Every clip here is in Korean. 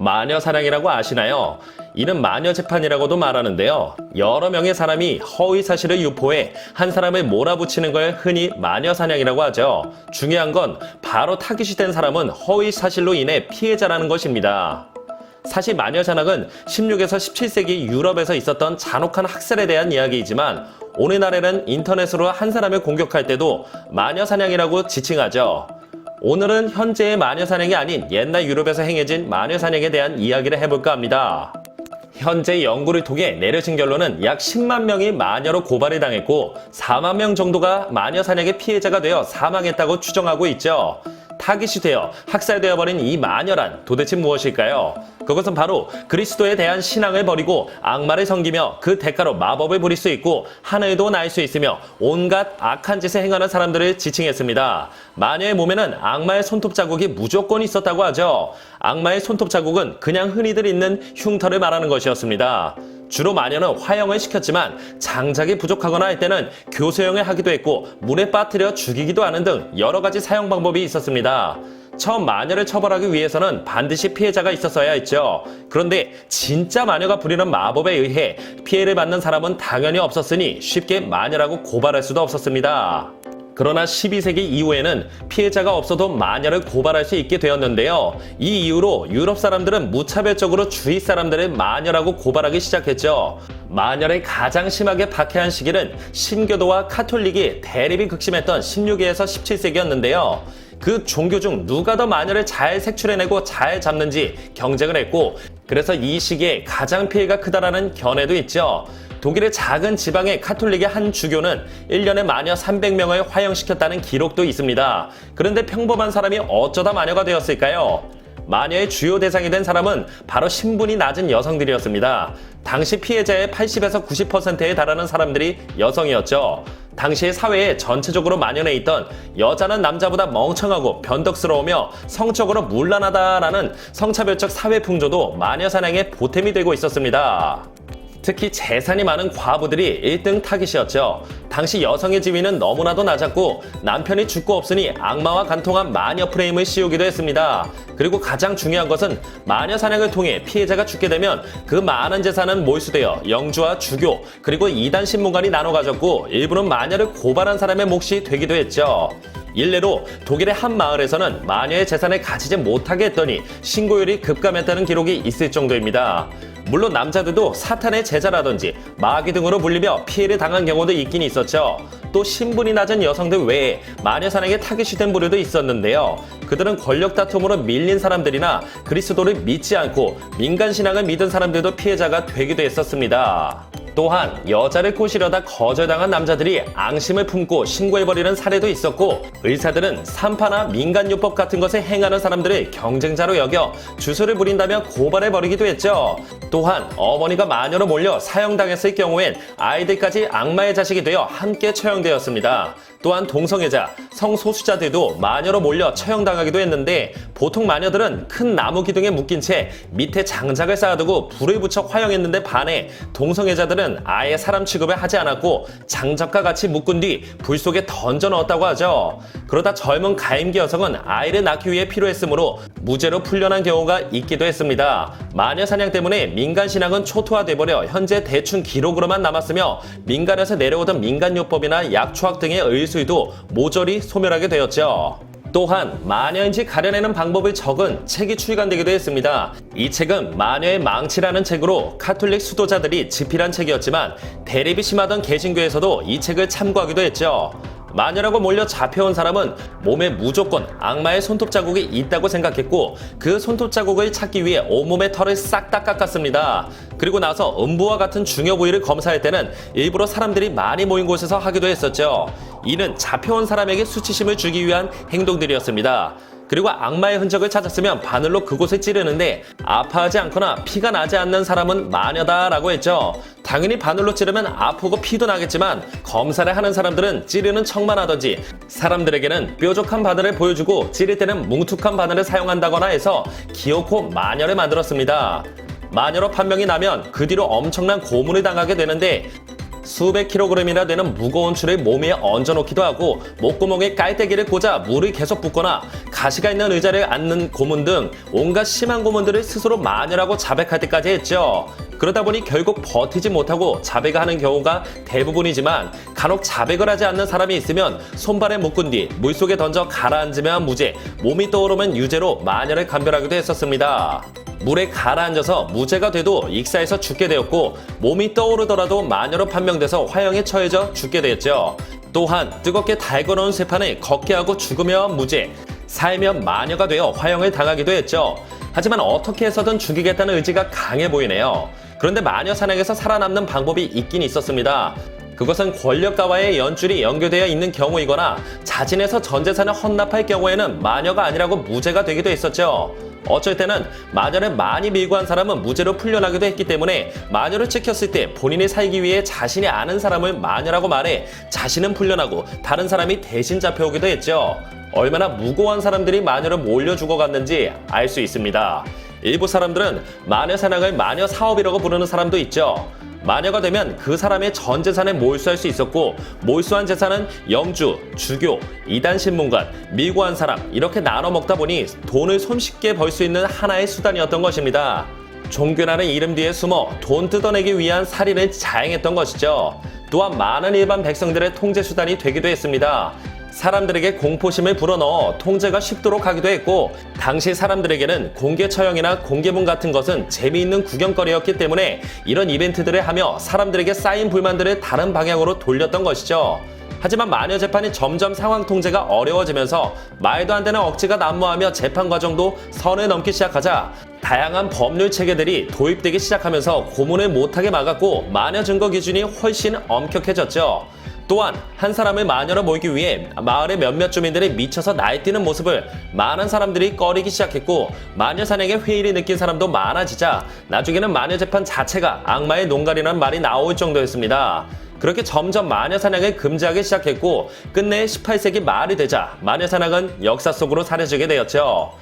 마녀 사냥이라고 아시나요? 이는 마녀 재판이라고도 말하는데요. 여러 명의 사람이 허위 사실을 유포해 한 사람을 몰아붙이는 걸 흔히 마녀 사냥이라고 하죠. 중요한 건 바로 타깃이 된 사람은 허위 사실로 인해 피해자라는 것입니다. 사실 마녀 사냥은 16에서 17세기 유럽에서 있었던 잔혹한 학살에 대한 이야기이지만 오늘날에는 인터넷으로 한 사람을 공격할 때도 마녀 사냥이라고 지칭하죠. 오늘은 현재의 마녀 사냥이 아닌 옛날 유럽에서 행해진 마녀 사냥에 대한 이야기를 해볼까 합니다. 현재 연구를 통해 내려진 결론은 약 10만 명이 마녀로 고발을 당했고 4만 명 정도가 마녀 사냥의 피해자가 되어 사망했다고 추정하고 있죠. 타깃이 되어 학살되어버린 이 마녀란 도대체 무엇일까요? 그것은 바로 그리스도에 대한 신앙을 버리고 악마를 섬기며 그 대가로 마법을 부릴 수 있고 하늘도 날 수 있으며 온갖 악한 짓을 행하는 사람들을 지칭했습니다. 마녀의 몸에는 악마의 손톱 자국이 무조건 있었다고 하죠. 악마의 손톱 자국은 그냥 흔히들 있는 흉터를 말하는 것이었습니다. 주로 마녀는 화형을 시켰지만 장작이 부족하거나 할 때는 교수형을 하기도 했고 물에 빠뜨려 죽이기도 하는 등 여러 가지 사용 방법이 있었습니다. 처음 마녀를 처벌하기 위해서는 반드시 피해자가 있었어야 했죠. 그런데 진짜 마녀가 부리는 마법에 의해 피해를 받는 사람은 당연히 없었으니 쉽게 마녀라고 고발할 수도 없었습니다. 그러나 12세기 이후에는 피해자가 없어도 마녀를 고발할 수 있게 되었는데요. 이 이후로 유럽 사람들은 무차별적으로 주위 사람들을 마녀라고 고발하기 시작했죠. 마녀를 가장 심하게 박해한 시기는 신교도와 카톨릭이 대립이 극심했던 16에서 17세기였는데요. 그 종교 중 누가 더 마녀를 잘 색출해내고 잘 잡는지 경쟁을 했고 그래서 이 시기에 가장 피해가 크다라는 견해도 있죠. 독일의 작은 지방의 카톨릭의 한 주교는 1년에 마녀 300명을 화형시켰다는 기록도 있습니다. 그런데 평범한 사람이 어쩌다 마녀가 되었을까요? 마녀의 주요 대상이 된 사람은 바로 신분이 낮은 여성들이었습니다. 당시 피해자의 80에서 90%에 달하는 사람들이 여성이었죠. 당시의 사회에 전체적으로 만연해 있던 여자는 남자보다 멍청하고 변덕스러우며 성적으로 문란하다라는 성차별적 사회 풍조도 마녀 사냥의 보탬이 되고 있었습니다. 특히 재산이 많은 과부들이 1등 타깃이었죠. 당시 여성의 지위는 너무나도 낮았고 남편이 죽고 없으니 악마와 간통한 마녀 프레임을 씌우기도 했습니다. 그리고 가장 중요한 것은 마녀 사냥을 통해 피해자가 죽게 되면 그 많은 재산은 몰수되어 영주와 주교 그리고 이단 신문관이 나눠 가졌고 일부는 마녀를 고발한 사람의 몫이 되기도 했죠. 일례로 독일의 한 마을에서는 마녀의 재산을 가지지 못하게 했더니 신고율이 급감했다는 기록이 있을 정도입니다. 물론 남자들도 사탄의 제자라든지 마귀 등으로 불리며 피해를 당한 경우도 있긴 있었죠. 또 신분이 낮은 여성들 외에 마녀 사냥에 타깃이 된 부류도 있었는데요. 그들은 권력 다툼으로 밀린 사람들이나 그리스도를 믿지 않고 민간 신앙을 믿은 사람들도 피해자가 되기도 했었습니다. 또한 여자를 꼬시려다 거절당한 남자들이 앙심을 품고 신고해버리는 사례도 있었고 의사들은 산파나 민간요법 같은 것을 행하는 사람들을 경쟁자로 여겨 주술을 부린다며 고발해버리기도 했죠. 또한 어머니가 마녀로 몰려 사형당했을 경우엔 아이들까지 악마의 자식이 되어 함께 처형되었습니다. 또한 동성애자, 성소수자들도 마녀로 몰려 처형당하기도 했는데 보통 마녀들은 큰 나무 기둥에 묶인 채 밑에 장작을 쌓아두고 불을 붙여 화형했는데 반해 동성애자들은 아예 사람 취급을 하지 않았고 장작과 같이 묶은 뒤 불 속에 던져 넣었다고 하죠. 그러다 젊은 가임기 여성은 아이를 낳기 위해 필요했으므로 무죄로 풀려난 경우가 있기도 했습니다. 마녀 사냥 때문에 민간 신앙은 초토화돼버려 현재 대충 기록으로만 남았으며 민간에서 내려오던 민간요법이나 약초학 등의 의술도 모조리 소멸하게 되었죠. 또한 마녀인지 가려내는 방법을 적은 책이 출간되기도 했습니다. 이 책은 마녀의 망치라는 책으로 카톨릭 수도자들이 집필한 책이었지만 대립이 심하던 개신교에서도 이 책을 참고하기도 했죠. 마녀라고 몰려 잡혀온 사람은 몸에 무조건 악마의 손톱 자국이 있다고 생각했고 그 손톱 자국을 찾기 위해 온몸의 털을 싹 다 깎았습니다. 그리고 나서 음부와 같은 중요 부위를 검사할 때는 일부러 사람들이 많이 모인 곳에서 하기도 했었죠. 이는 잡혀온 사람에게 수치심을 주기 위한 행동들이었습니다. 그리고 악마의 흔적을 찾았으면 바늘로 그곳을 찌르는데 아파하지 않거나 피가 나지 않는 사람은 마녀다라고 했죠. 당연히 바늘로 찌르면 아프고 피도 나겠지만 검사를 하는 사람들은 찌르는 척만 하던지 사람들에게는 뾰족한 바늘을 보여주고 찌를 때는 뭉툭한 바늘을 사용한다거나 해서 기어코 마녀를 만들었습니다. 마녀로 판명이 나면 그 뒤로 엄청난 고문을 당하게 되는데 수백 킬로그램이나 되는 무거운 줄을 몸 위에 얹어놓기도 하고 목구멍에 깔때기를 꽂아 물을 계속 붓거나 가시가 있는 의자를 앉는 고문 등 온갖 심한 고문들을 스스로 마녀라고 자백할 때까지 했죠. 그러다 보니 결국 버티지 못하고 자백을 하는 경우가 대부분이지만 간혹 자백을 하지 않는 사람이 있으면 손발에 묶은 뒤 물속에 던져 가라앉으면 무죄, 몸이 떠오르면 유죄로 마녀를 감별하기도 했었습니다. 물에 가라앉아서 무죄가 돼도 익사해서 죽게 되었고 몸이 떠오르더라도 마녀로 판명돼서 화형에 처해져 죽게 되었죠. 또한 뜨겁게 달궈놓은 쇠판을 걷게 하고 죽으면 무죄, 살면 마녀가 되어 화형을 당하기도 했죠. 하지만 어떻게 해서든 죽이겠다는 의지가 강해 보이네요. 그런데 마녀 사냥에서 살아남는 방법이 있긴 있었습니다. 그것은 권력가와의 연줄이 연결되어 있는 경우이거나 자진해서 전 재산을 헌납할 경우에는 마녀가 아니라고 무죄가 되기도 했었죠. 어쩔 때는 마녀를 많이 밀고 한 사람은 무죄로 풀려나기도 했기 때문에 마녀를 찍혔을 때 본인이 살기 위해 자신이 아는 사람을 마녀라고 말해 자신은 풀려나고 다른 사람이 대신 잡혀오기도 했죠. 얼마나 무고한 사람들이 마녀로 몰려 죽어갔는지 알 수 있습니다. 일부 사람들은 마녀 사냥을 마녀 사업이라고 부르는 사람도 있죠. 마녀가 되면 그 사람의 전 재산을 몰수할 수 있었고 몰수한 재산은 영주, 주교, 이단 신문관, 밀고 한 사람 이렇게 나눠 먹다 보니 돈을 손쉽게 벌 수 있는 하나의 수단이었던 것입니다. 종교라는 이름 뒤에 숨어 돈 뜯어내기 위한 살인을 자행했던 것이죠. 또한 많은 일반 백성들의 통제 수단이 되기도 했습니다. 사람들에게 공포심을 불어넣어 통제가 쉽도록 하기도 했고 당시 사람들에게는 공개 처형이나 공개문 같은 것은 재미있는 구경거리였기 때문에 이런 이벤트들을 하며 사람들에게 쌓인 불만들을 다른 방향으로 돌렸던 것이죠. 하지만 마녀 재판이 점점 상황 통제가 어려워지면서 말도 안 되는 억지가 난무하며 재판 과정도 선을 넘기 시작하자 다양한 법률 체계들이 도입되기 시작하면서 고문을 못하게 막았고 마녀 증거 기준이 훨씬 엄격해졌죠. 또한 한 사람을 마녀로 몰기 위해 마을의 몇몇 주민들이 미쳐서 날뛰는 모습을 많은 사람들이 꺼리기 시작했고 마녀 사냥에 회의를 느낀 사람도 많아지자 나중에는 마녀 재판 자체가 악마의 농간이라는 말이 나올 정도였습니다. 그렇게 점점 마녀 사냥을 금지하기 시작했고 끝내 18세기 말이 되자 마녀 사냥은 역사 속으로 사라지게 되었죠.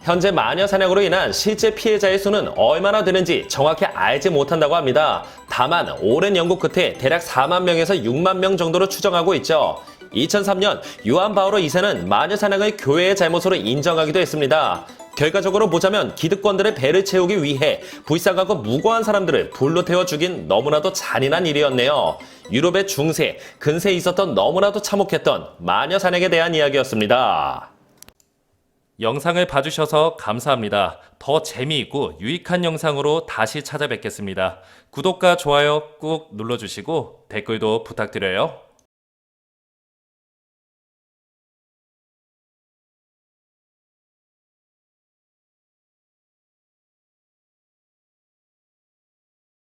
현재 마녀 사냥으로 인한 실제 피해자의 수는 얼마나 되는지 정확히 알지 못한다고 합니다. 다만 오랜 연구 끝에 대략 4만 명에서 6만 명 정도로 추정하고 있죠. 2003년 요한 바오로 2세는 마녀 사냥을 교회의 잘못으로 인정하기도 했습니다. 결과적으로 보자면 기득권들의 배를 채우기 위해 불쌍하고 무고한 사람들을 불로 태워 죽인 너무나도 잔인한 일이었네요. 유럽의 중세, 근세에 있었던 너무나도 참혹했던 마녀 사냥에 대한 이야기였습니다. 영상을 봐주셔서 감사합니다. 더 재미있고 유익한 영상으로 다시 찾아뵙겠습니다. 구독과 좋아요 꾹 눌러주시고 댓글도 부탁드려요.